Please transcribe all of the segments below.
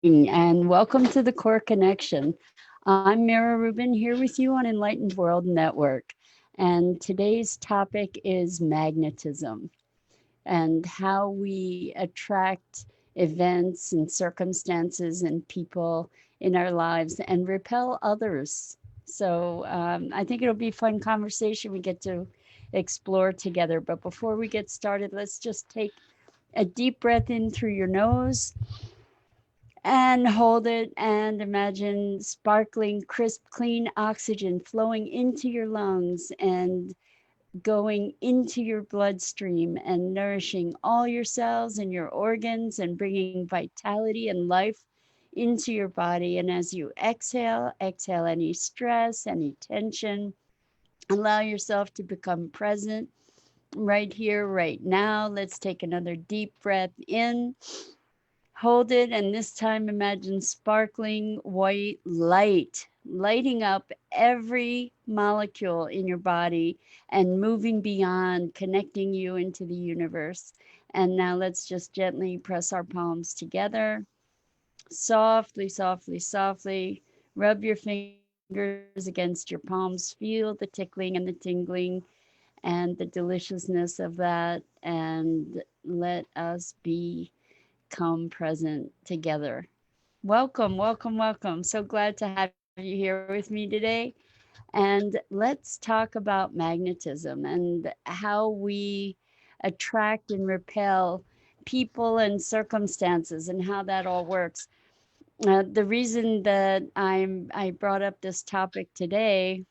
And welcome to the Core Connection. I'm Mira Rubin here with you on Enlightened World Network. And today's topic is magnetism and how we attract events and circumstances and people in our lives and repel others. So I think it'll be a fun conversation we get to explore together. But before we get started, let's just take a deep breath in through your nose and hold it and imagine sparkling, crisp, clean oxygen flowing into your lungs and going into your bloodstream and nourishing all your cells and your organs and bringing vitality and life into your body. And as you exhale, exhale any stress, any tension. Allow yourself to become present right here, right now. Let's take another deep breath in. Hold it, and this time imagine sparkling white light lighting up every molecule in your body and moving beyond, connecting you into the universe. And now let's just gently press our palms together. Softly, softly, softly. Rub your fingers against your palms. Feel the tickling and the tingling and the deliciousness of that. And let us become present together. Welcome, welcome, welcome. So glad to have you here with me today. And let's talk about magnetism and how we attract and repel people and circumstances and how that all works. The reason that I brought up this topic today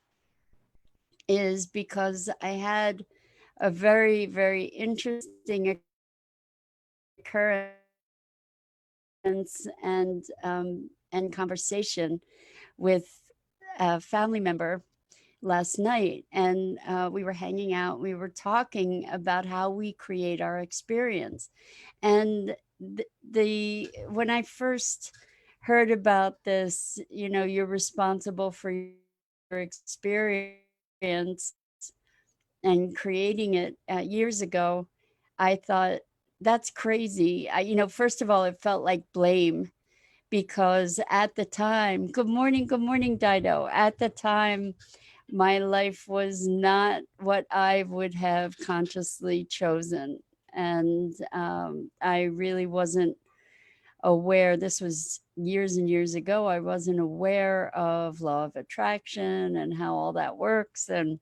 is because I had a very, very interesting occurrence and conversation with a family member last night, and we were hanging out. We were talking about how we create our experience, and the when I first heard about this, you're responsible for your experience and creating it years ago, I thought that's crazy. First of all, it felt like blame because at the time, good morning, Dido. At the time, my life was not what I would have consciously chosen. And I really wasn't aware. This was years and years ago. I wasn't aware of law of attraction and how all that works. And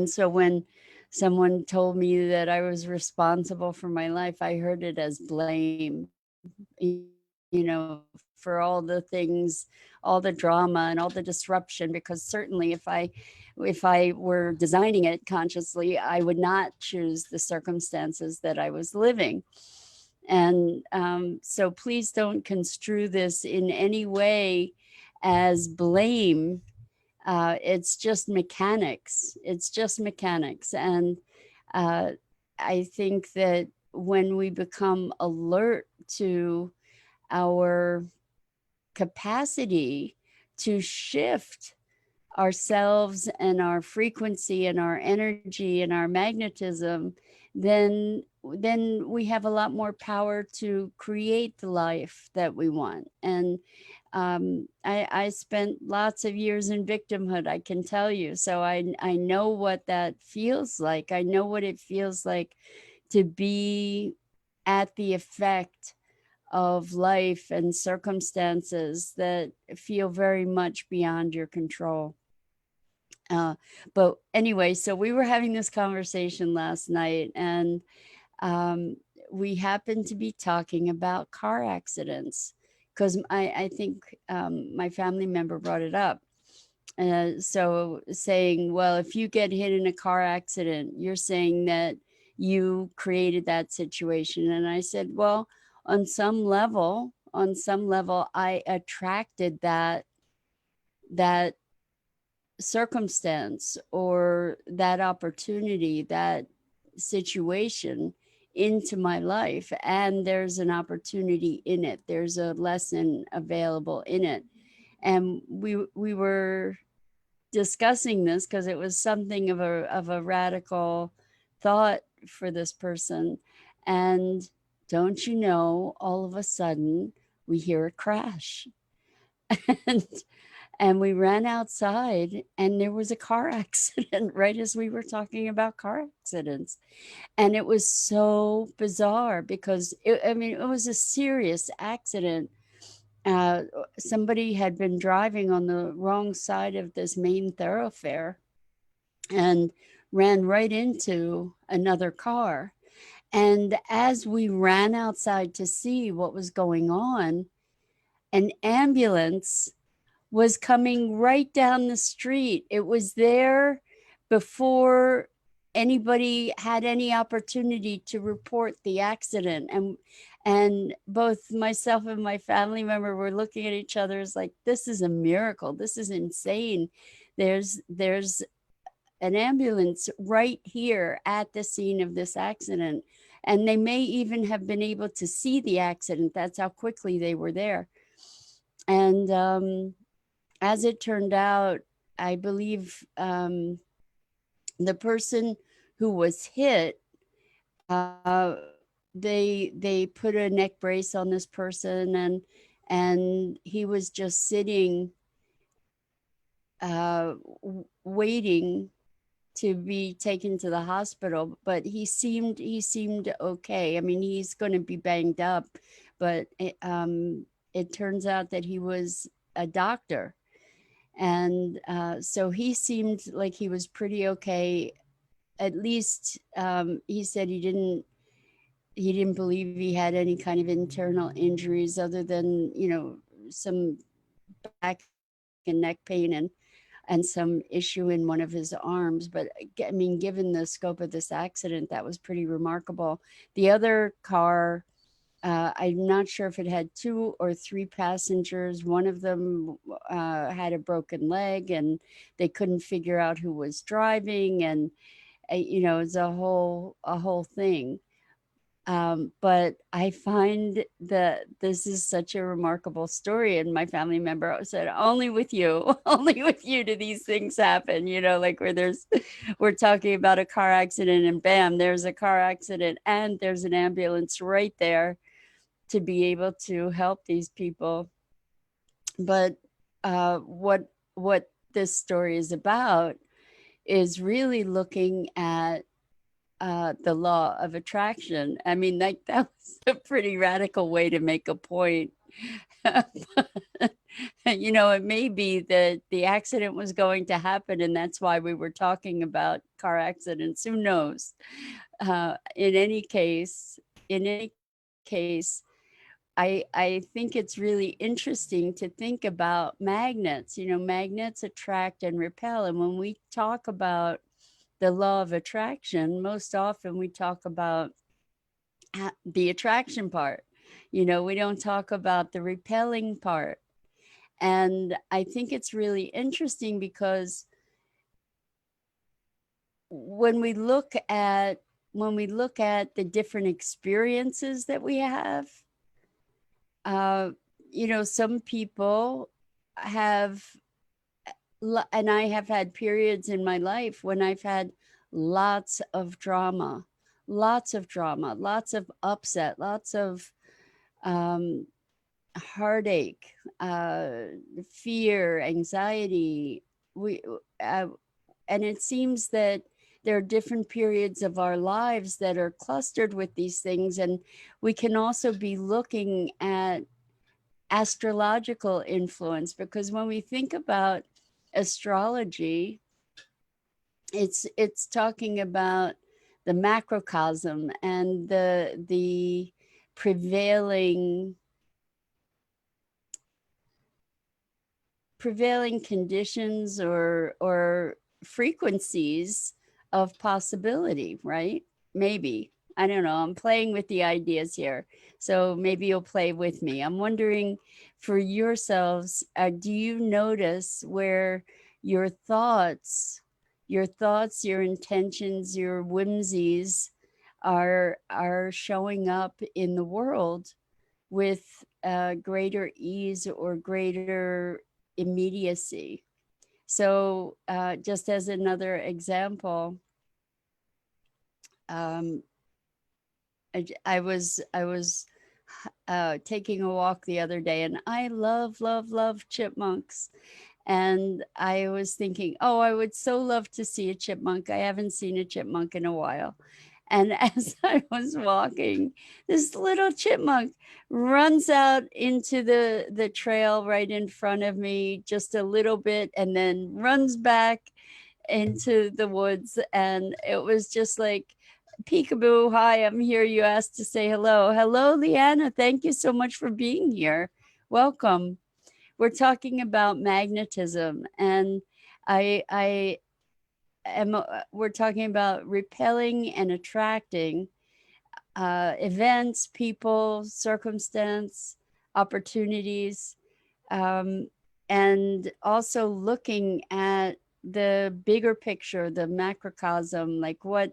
so when someone told me that I was responsible for my life, I heard it as blame, for all the things, all the drama and all the disruption. Because certainly if I were designing it consciously, I would not choose the circumstances that I was living. And so please don't construe this in any way as blame. It's just mechanics. It's just mechanics. And uh, I think that when we become alert to our capacity to shift ourselves and our frequency and our energy and our magnetism, then we have a lot more power to create the life that we want. And I spent lots of years in victimhood, I can tell you. So I know what that feels like. I know what it feels like to be at the effect of life and circumstances that feel very much beyond your control. Uh, but anyway, so we were having this conversation last night, and um, we happened to be talking about car accidents because I think my family member brought it up. So saying, well, if you get hit in a car accident, you're saying that you created that situation. And I said, well, on some level, I attracted that circumstance or that opportunity, that situation into my life. And there's an opportunity in it. There's a lesson available in it. And we were discussing this because it was something of a radical thought for this person. And don't you know, all of a sudden, we hear a crash. and and we ran outside and there was a car accident right as we were talking about car accidents. And it was so bizarre because I mean, it was a serious accident. uh, Somebody had been driving on the wrong side of this main thoroughfare and ran right into another car. And as we ran outside to see what was going on, an ambulance was coming right down the street. It was there before anybody had any opportunity to report the accident. And both myself and my family member were looking at each other as like, this is a miracle. This is insane. There's an ambulance right here at the scene of this accident. And they may even have been able to see the accident. That's how quickly they were there. And as it turned out, I believe the person who was hit, uh, they put a neck brace on this person, and he was just sitting, waiting to be taken to the hospital. But he seemed okay. I mean, he's going to be banged up, but it turns out that he was a doctor. And so he seemed like he was pretty okay. At least he said he didn't believe he had any kind of internal injuries other than, some back and neck pain and some issue in one of his arms. But I mean, given the scope of this accident, that was pretty remarkable. The other car, I'm not sure if it had 2 or 3 passengers. One of them had a broken leg, and they couldn't figure out who was driving, and it's a whole thing. But I find that this is such a remarkable story. And my family member said, only with you, only with you do these things happen, like where we're talking about a car accident and bam, there's a car accident and there's an ambulance right there to be able to help these people. But what this story is about is really looking at the law of attraction. I mean, that was a pretty radical way to make a point. It may be that the accident was going to happen, and that's why we were talking about car accidents. Who knows? In any case, I think it's really interesting to think about magnets. Magnets attract and repel. And when we talk about the law of attraction, most often we talk about the attraction part. We don't talk about the repelling part. And I think it's really interesting because when we look at the different experiences that we have, some people have, and I have had periods in my life when I've had lots of drama, lots of upset, lots of heartache, fear, anxiety. And it seems that there are different periods of our lives that are clustered with these things. And we can also be looking at astrological influence, because when we think about astrology, it's talking about the macrocosm and the prevailing conditions or frequencies of possibility, right? Maybe. I don't know. I'm playing with the ideas here. So maybe you'll play with me. I'm wondering for yourselves, do you notice where your thoughts, your intentions, your whimsies are showing up in the world with greater ease or greater immediacy? So just as another example, um, I was taking a walk the other day, and I love, love, love chipmunks. And I was thinking, oh, I would so love to see a chipmunk. I haven't seen a chipmunk in a while. And as I was walking, this little chipmunk runs out into the trail right in front of me just a little bit and then runs back into the woods. And it was just like, peekaboo, hi, I'm here. You asked to say hello. Hello, Leanna. Thank you so much for being here. Welcome. We're talking about magnetism, and I am. We're talking about repelling and attracting events, people, circumstance, opportunities, um, and also looking at the bigger picture, the macrocosm, like what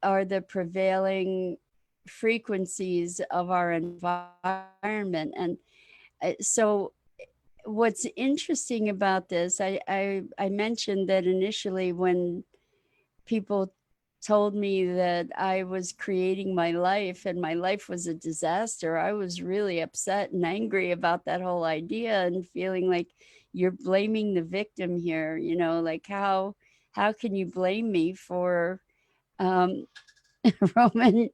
are the prevailing frequencies of our environment. And so what's interesting about this, I mentioned that initially when people told me that I was creating my life and my life was a disaster, I was really upset and angry about that whole idea and feeling like you're blaming the victim here, like how can you blame me for um Roman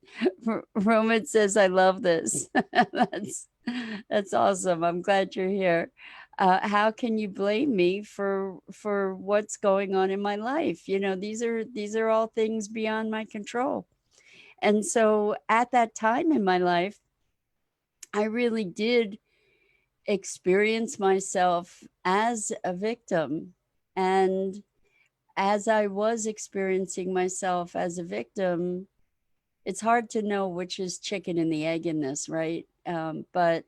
Roman says, I love this. That's awesome. I'm glad you're here. How can you blame me for what's going on in my life? These are all things beyond my control. And so at that time in my life, I really did experience myself as a victim. And as I was experiencing myself as a victim, it's hard to know which is chicken and the egg in this, right? But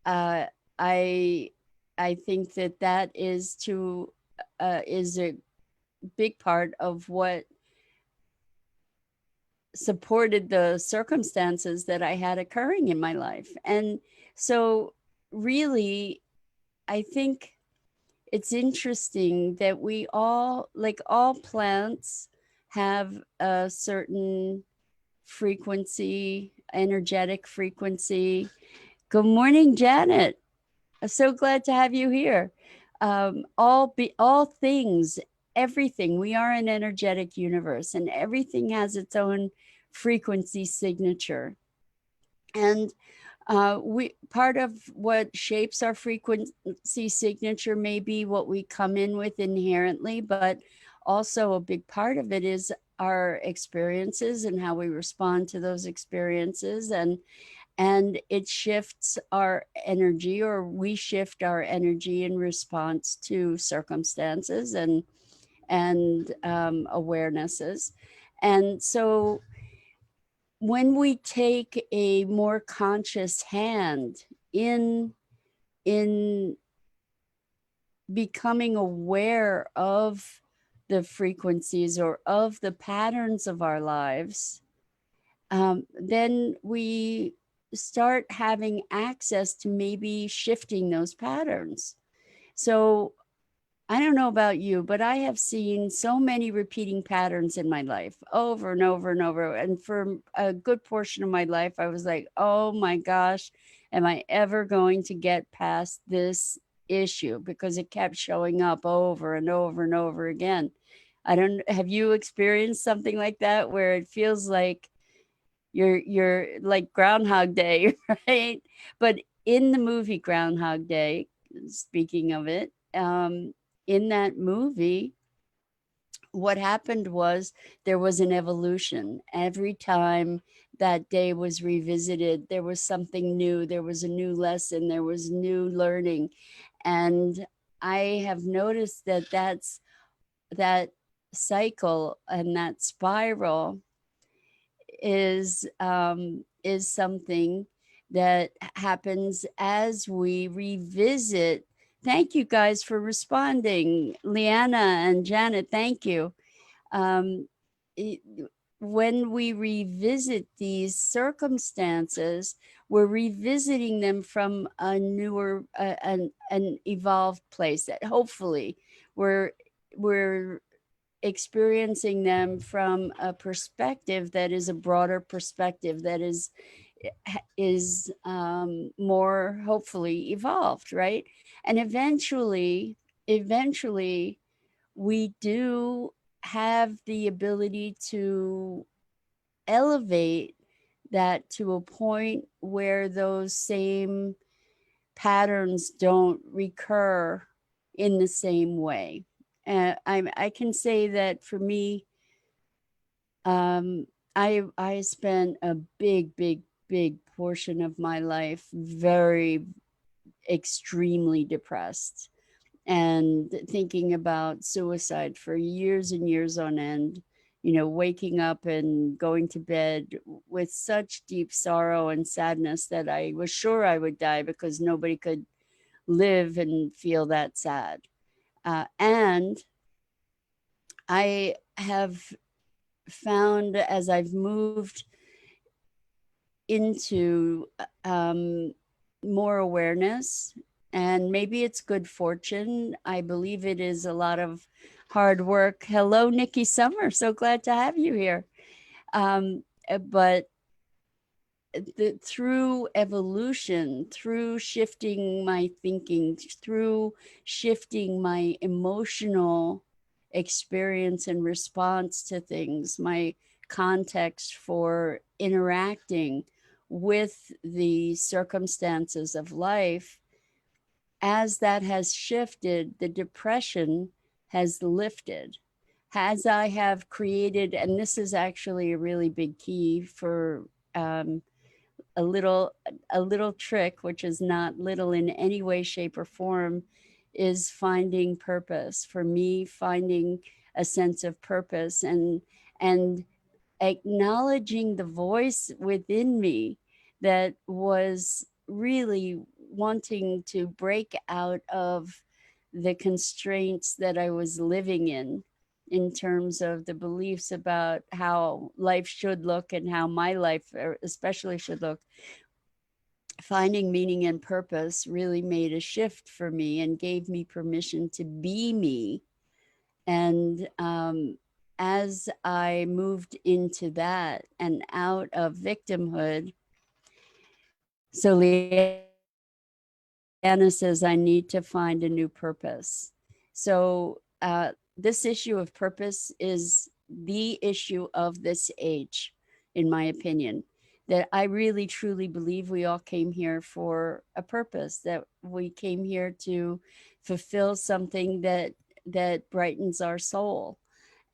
uh, I I think that is a big part of what supported the circumstances that I had occurring in my life. And so really, I think it's interesting that we all, like all plants, have a certain frequency, energetic frequency. Good morning, Janet. I'm so glad to have you here. All things, everything. We are an energetic universe, and everything has its own frequency signature. And we part of what shapes our frequency signature may be what we come in with inherently, but also a big part of it is our experiences and how we respond to those experiences, and it shifts our energy, or we shift our energy in response to circumstances and awarenesses. And so when we take a more conscious hand in becoming aware of the frequencies or of the patterns of our lives, then we start having access to maybe shifting those patterns. So I don't know about you, but I have seen so many repeating patterns in my life over and over and over. And for a good portion of my life, I was like, oh my gosh, am I ever going to get past this issue? Because it kept showing up over and over and over again. I don't, have you experienced something like that where it feels like you're like Groundhog Day, right? But in the movie Groundhog Day, speaking of it, in that movie, what happened was there was an evolution. Every time that day was revisited, there was something new, there was a new lesson, there was new learning. And I have noticed that cycle and that spiral is something that happens as we revisit. Thank you guys for responding, Leanna and Janet. Thank you. Um, it, when we revisit these circumstances, we're revisiting them from a newer, an evolved place. That hopefully we're experiencing them from a perspective that is a broader perspective, that is more hopefully evolved, right? And eventually, we do have the ability to elevate that to a point where those same patterns don't recur in the same way. I can say that for me, I spent a big portion of my life very extremely depressed and thinking about suicide for years and years on end. You know, waking up and going to bed with such deep sorrow and sadness that I was sure I would die because nobody could live and feel that sad. And I have found as I've moved into more awareness, and maybe it's good fortune. I believe it is a lot of hard work. Hello, Nikki Summer. So glad to have you here. But through evolution, through shifting my thinking, through shifting my emotional experience and response to things, my context for interacting with the circumstances of life, as that has shifted, the depression has lifted. As I have created, and this is actually a really big key for um, a little a little trick, which is not little in any way, shape, or form, is finding purpose. For me, finding a sense of purpose and acknowledging the voice within me that was really wanting to break out of the constraints that I was living in terms of the beliefs about how life should look and how my life especially should look. Finding meaning and purpose really made a shift for me and gave me permission to be me. And as I moved into that and out of victimhood, so Leanna says, I need to find a new purpose. So this issue of purpose is the issue of this age, in my opinion. That I really truly believe we all came here for a purpose, that we came here to fulfill something that brightens our soul.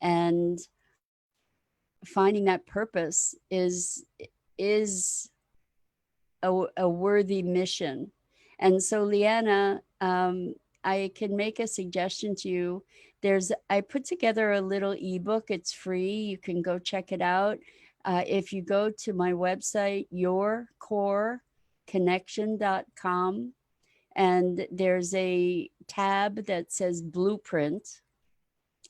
And finding that purpose is a worthy mission. And so, Leanna, I can make a suggestion to you. I put together a little ebook. It's free. You can go check it out. If you go to my website, yourcoreconnection.com, and there's a tab that says Blueprint,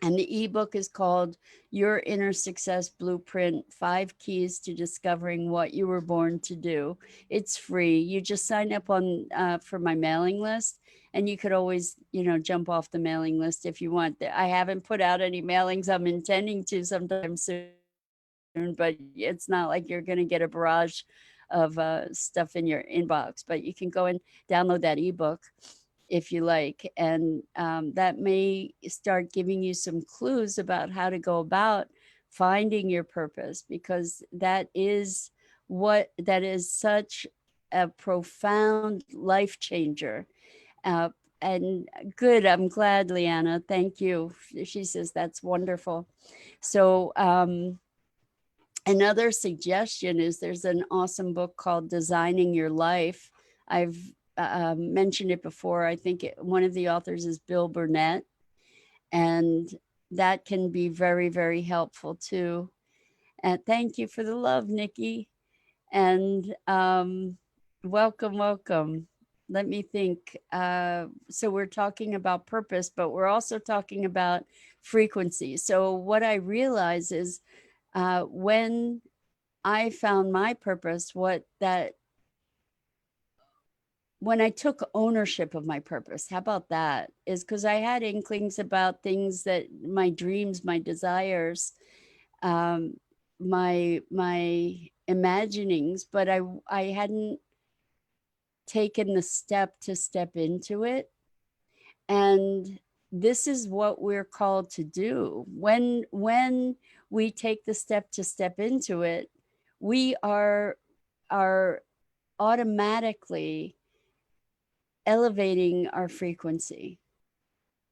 and the ebook is called Your Inner Success Blueprint 5 Keys to Discovering What You Were Born to Do. It's free. You just sign up on for my mailing list, and you could always, jump off the mailing list if you want. I haven't put out any mailings. I'm intending to sometime soon, but it's not like you're going to get a barrage of stuff in your inbox. But you can go and download that ebook if you like. And that may start giving you some clues about how to go about finding your purpose, because that is such a profound life changer. Uh, and good, I'm glad, Leanna. Thank you. She says that's wonderful. So, another suggestion is there's an awesome book called Designing Your Life. I've mentioned it before. I think one of the authors is Bill Burnett, and that can be very, very helpful too. And thank you for the love, Nikki. And welcome. Let me think. So we're talking about purpose, but we're also talking about frequency. So what I realize is when I found my purpose, when I took ownership of my purpose, how about that? Is because I had inklings about things that my dreams, my desires, my imaginings, but I hadn't taken the step to step into it. And this is what we're called to do. When we take the step to step into it, we are automatically elevating our frequency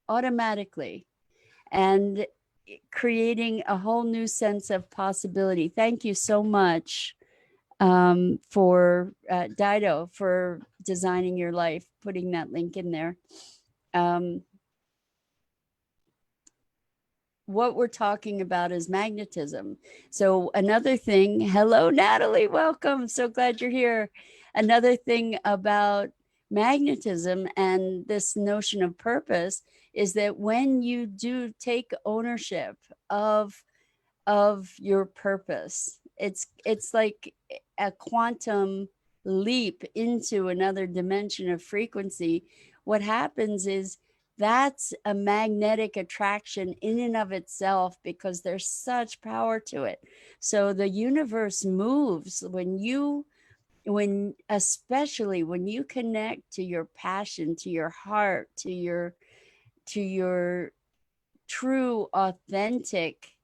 automatically and creating a whole new sense of possibility. Thank you so much for Dido for designing your life, putting that link in there. Um, what we're talking about is magnetism. So, another thing, hello, Natalie, welcome. So glad you're here. Another thing about magnetism and this notion of purpose is that when you do take ownership of your purpose, it's like a quantum leap into another dimension of frequency. What happens is that's a magnetic attraction in and of itself because there's such power to it. So the universe moves when especially when you connect to your passion, to your heart, to your true authentic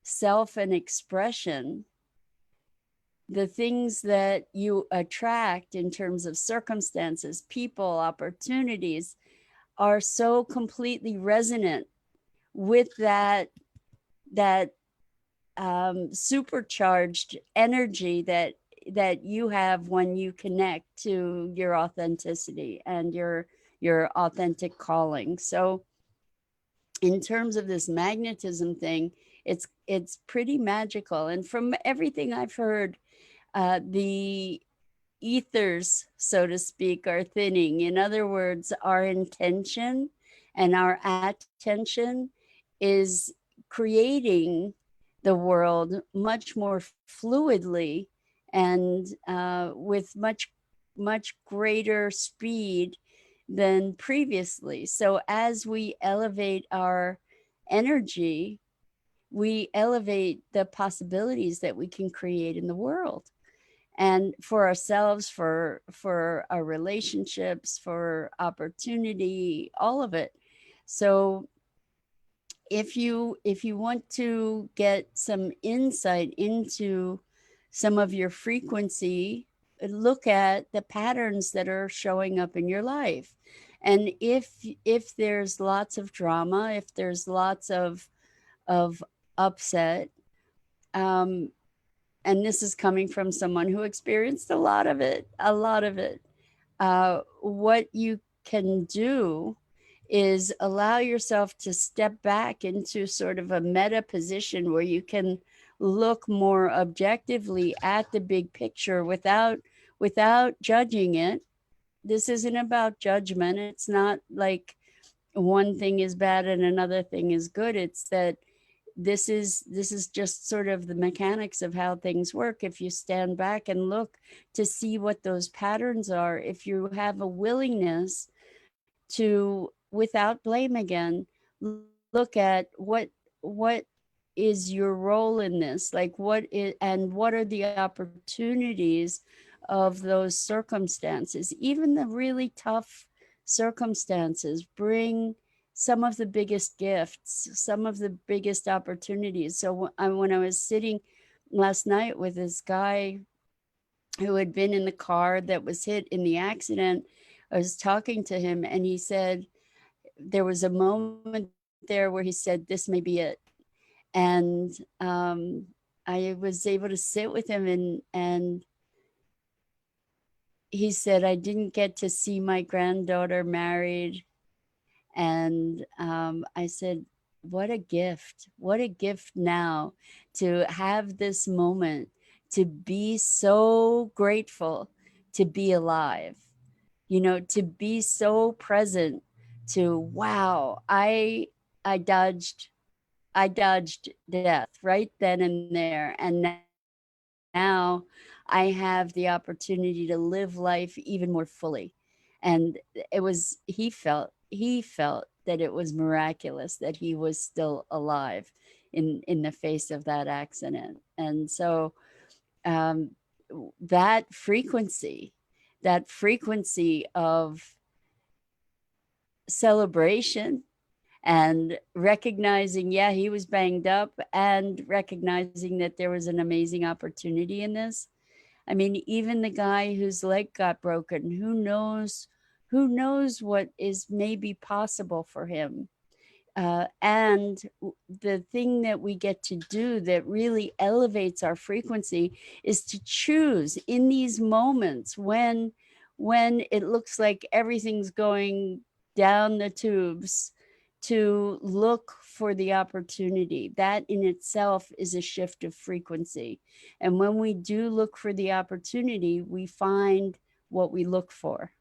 self and expression. The things that you attract in terms of circumstances, people, opportunities are so completely resonant with that supercharged energy that you have when you connect to your authenticity and your authentic calling. So in terms of this magnetism thing, it's pretty magical. And from everything I've heard, the ethers, so to speak, are thinning. In other words, our intention and our attention is creating the world much more fluidly and with much greater speed than previously. So as we elevate our energy, we elevate the possibilities that we can create in the world and for ourselves, for our relationships, for opportunity, all of it. So if you want to get some insight into some of your frequency, look at the patterns that are showing up in your life. And if there's lots of drama, if there's lots of upset, um, and this is coming from someone who experienced a lot of it. What you can do is allow yourself to step back into sort of a meta position where you can look more objectively at the big picture without judging it. This isn't about judgment. It's not like one thing is bad and another thing is good. It's that this is just sort of the mechanics of how things work. If you stand back and look to see what those patterns are, if you have a willingness to, without blame again, look at what is your role in this, like what is, and what are the opportunities of those circumstances. Even the really tough circumstances bring some of the biggest gifts, some of the biggest opportunities. So when I was sitting last night with this guy who had been in the car that was hit in the accident, I was talking to him and he said, there was a moment there where he said, this may be it. And I was able to sit with him and he said, I didn't get to see my granddaughter married. And I said, what a gift. What a gift now to have this moment, to be so grateful to be alive, to be so present to, wow, I dodged death right then and there. And now I have the opportunity to live life even more fully. And he felt that it was miraculous that he was still alive in the face of that accident. And so um, that frequency of celebration and recognizing, yeah, he was banged up, and recognizing that there was an amazing opportunity in this. I mean, even the guy whose leg got broken, who knows what is maybe possible for him. And the thing that we get to do that really elevates our frequency is to choose in these moments when it looks like everything's going down the tubes, to look for the opportunity. That in itself is a shift of frequency. And when we do look for the opportunity, we find what we look for.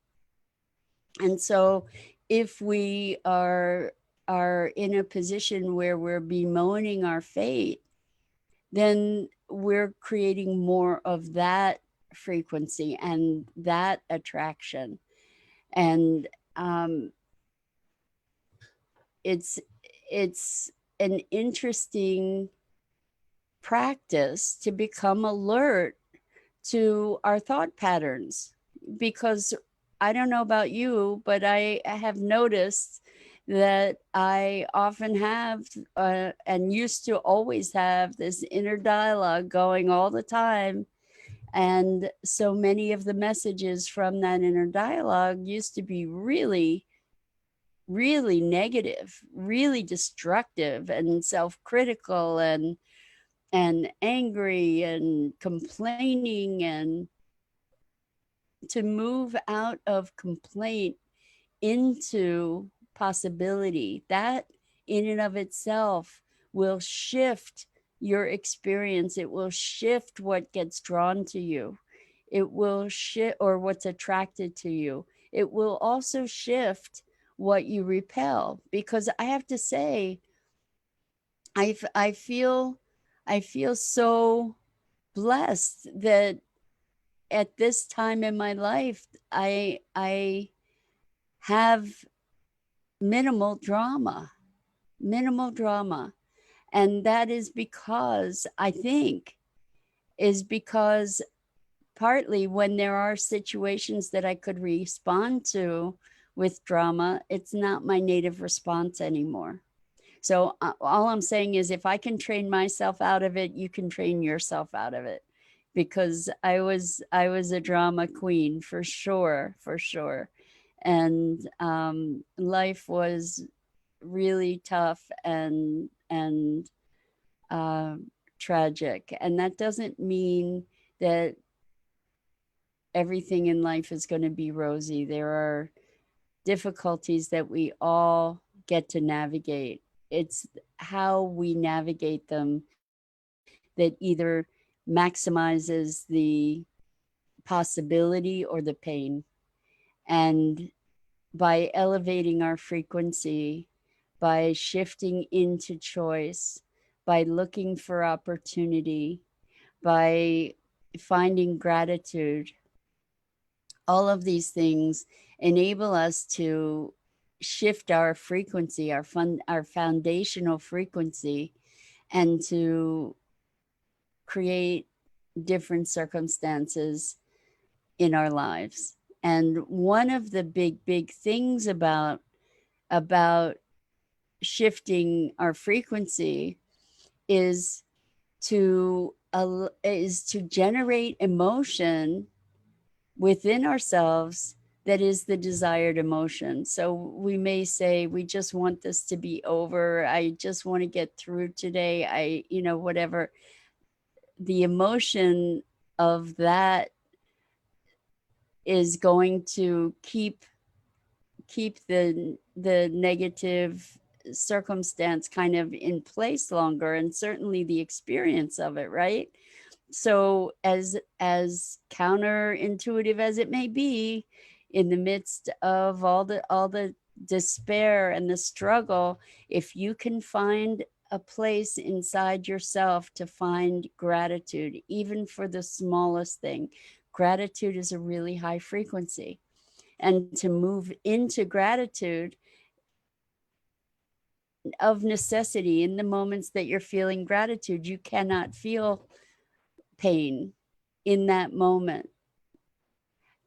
And so if we are in a position where we're bemoaning our fate, then we're creating more of that frequency and that attraction. And um, it's it's an interesting practice to become alert to our thought patterns, because I don't know about you, but I have noticed that I often have and used to always have this inner dialogue going all the time. And so many of the messages from that inner dialogue used to be really, really negative, really destructive and self-critical and angry and complaining. And to move out of complaint into possibility, that in and of itself will shift your experience. It will shift what gets drawn to you. It will shift, or what's attracted to you. It will also shift what you repel. Because I have to say, I feel so blessed that at this time in my life, I have minimal drama, minimal drama. And that is because, I think, is because partly when there are situations that I could respond to with drama, it's not my native response anymore. So all I'm saying is, if I can train myself out of it, you can train yourself out of it. Because I was a drama queen, for sure, for sure. And life was really tough and uh, tragic. And that doesn't mean that everything in life is going to be rosy. There are difficulties that we all get to navigate. It's how we navigate them that either maximizes the possibility or the pain. And by elevating our frequency, by shifting into choice, by looking for opportunity, by finding gratitude, all of these things enable us to shift our frequency, our foundational frequency, and to create different circumstances in our lives. And one of the big things about shifting our frequency is to generate emotion within ourselves that is the desired emotion. So we may say, we just want this to be over. I just want to get through today. Whatever. The emotion of that is going to keep the negative circumstance kind of in place longer, and certainly the experience of it, right? So as counterintuitive as it may be, in the midst of all the despair and the struggle, if you can find a place inside yourself to find gratitude, even for the smallest thing, gratitude is a really high frequency. And to move into gratitude, of necessity, in the moments that you're feeling gratitude, you cannot feel pain. in that moment,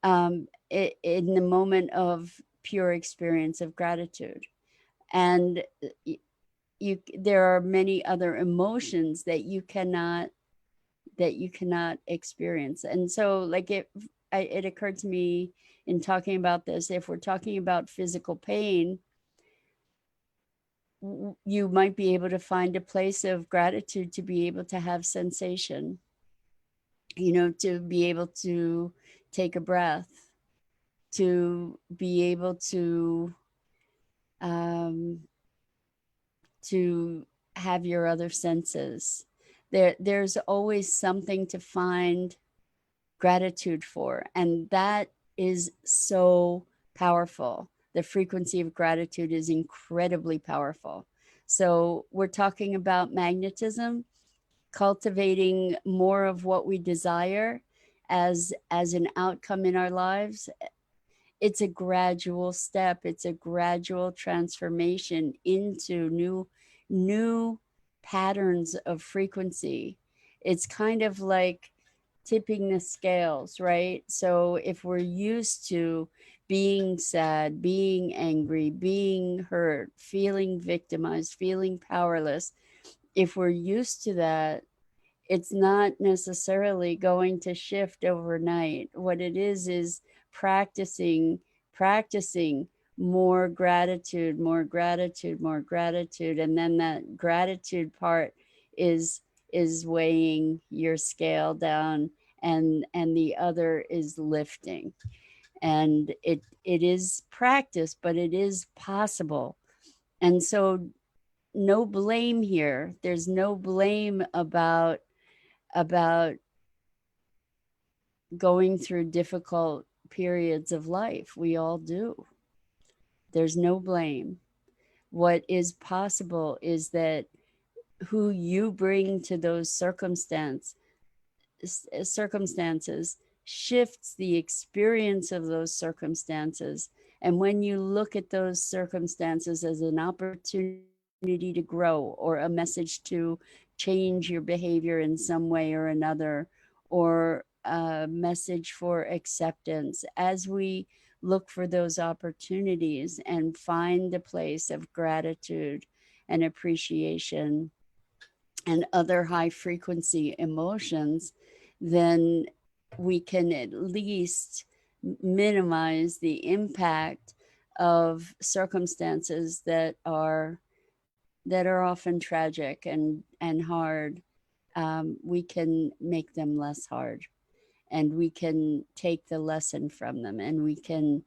in the moment of pure experience of gratitude. And there are many other emotions that you cannot experience. And so, like, it occurred to me in talking about this, if we're talking about physical pain, you might be able to find a place of gratitude to be able to have sensation, to be able to take a breath, to be able um, to have your other senses. There's always something to find gratitude for, and that is so powerful. The frequency of gratitude is incredibly powerful. So we're talking about magnetism, cultivating more of what we desire as an outcome in our lives. It's a gradual step, it's a gradual transformation into new patterns of frequency. It's kind of like tipping the scales, right? So if we're used to being sad, being angry, being hurt, feeling victimized, feeling powerless, if we're used to that, it's not necessarily going to shift overnight. What it is practicing more gratitude, more gratitude, more gratitude. And then that gratitude part is weighing your scale down, and the other is lifting. And it is practice, but it is possible. And so no blame here. There's no blame about going through difficult periods of life. We all do. There's no blame. What is possible is that who you bring to those circumstances shifts the experience of those circumstances. And when you look at those circumstances as an opportunity to grow, or a message to change your behavior in some way or another, or a message for acceptance, as we look for those opportunities and find a place of gratitude and appreciation and other high frequency emotions, then we can at least minimize the impact of circumstances that are often tragic and hard. We can make them less hard, and we can take the lesson from them, and we can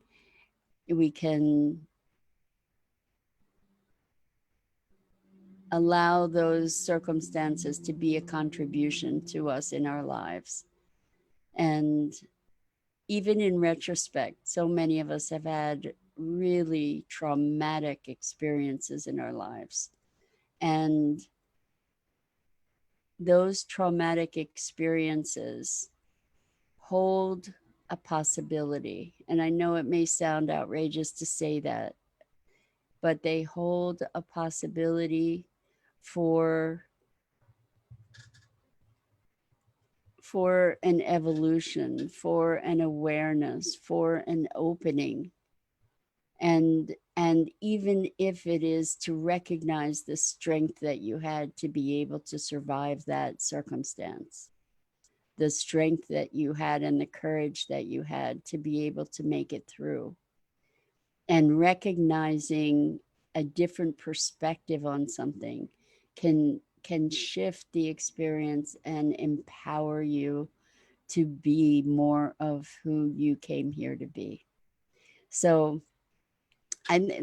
allow those circumstances to be a contribution to us in our lives. And even in retrospect, so many of us have had really traumatic experiences in our lives. And those traumatic experiences hold a possibility. And I know it may sound outrageous to say that, but they hold a possibility for an evolution, for an awareness, for an opening. And even if it is to recognize the strength that you had to be able to survive that circumstance, the strength that you had and the courage that you had to be able to make it through, and recognizing a different perspective on something can shift the experience and empower you to be more of who you came here to be. So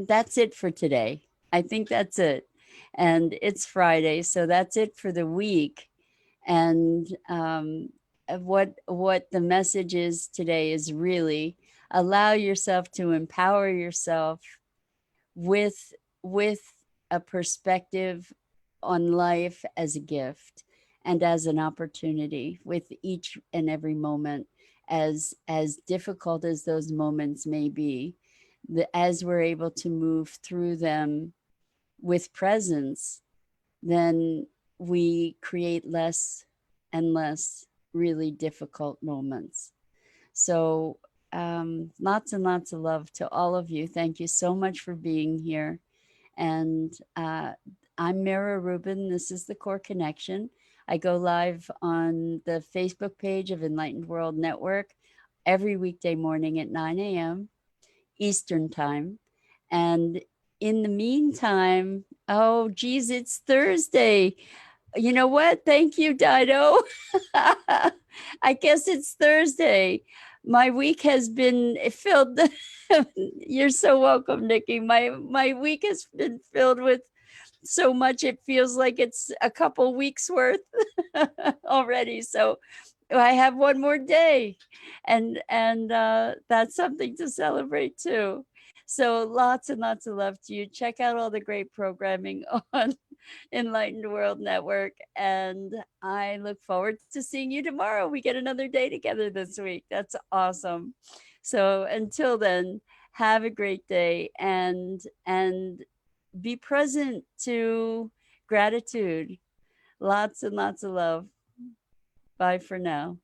that's it for today. I think that's it. And it's Friday, so that's it for the week. And what the message is today is really allow yourself to empower yourself with a perspective on life as a gift and as an opportunity, with each and every moment, as difficult as those moments may be, as we're able to move through them with presence, then we create less and less really difficult moments. So, lots and lots of love to all of you. Thank you so much for being here. And I'm Mira Rubin. This is the Core Connection. I go live on the Facebook page of Enlightened World Network every weekday morning at 9 a.m. Eastern Time. And in the meantime, oh, geez, it's Thursday. You know what? Thank you, Dido. I guess it's Thursday. My week has been filled. You're so welcome, Nikki. My week has been filled with so much it feels like it's a couple weeks worth already. So I have one more day, and that's something to celebrate too. So lots and lots of love to you. Check out all the great programming on Enlightened World Network. And I look forward to seeing you tomorrow. We get another day together this week. That's awesome. So until then, have a great day and be present to gratitude. Lots and lots of love. Bye for now.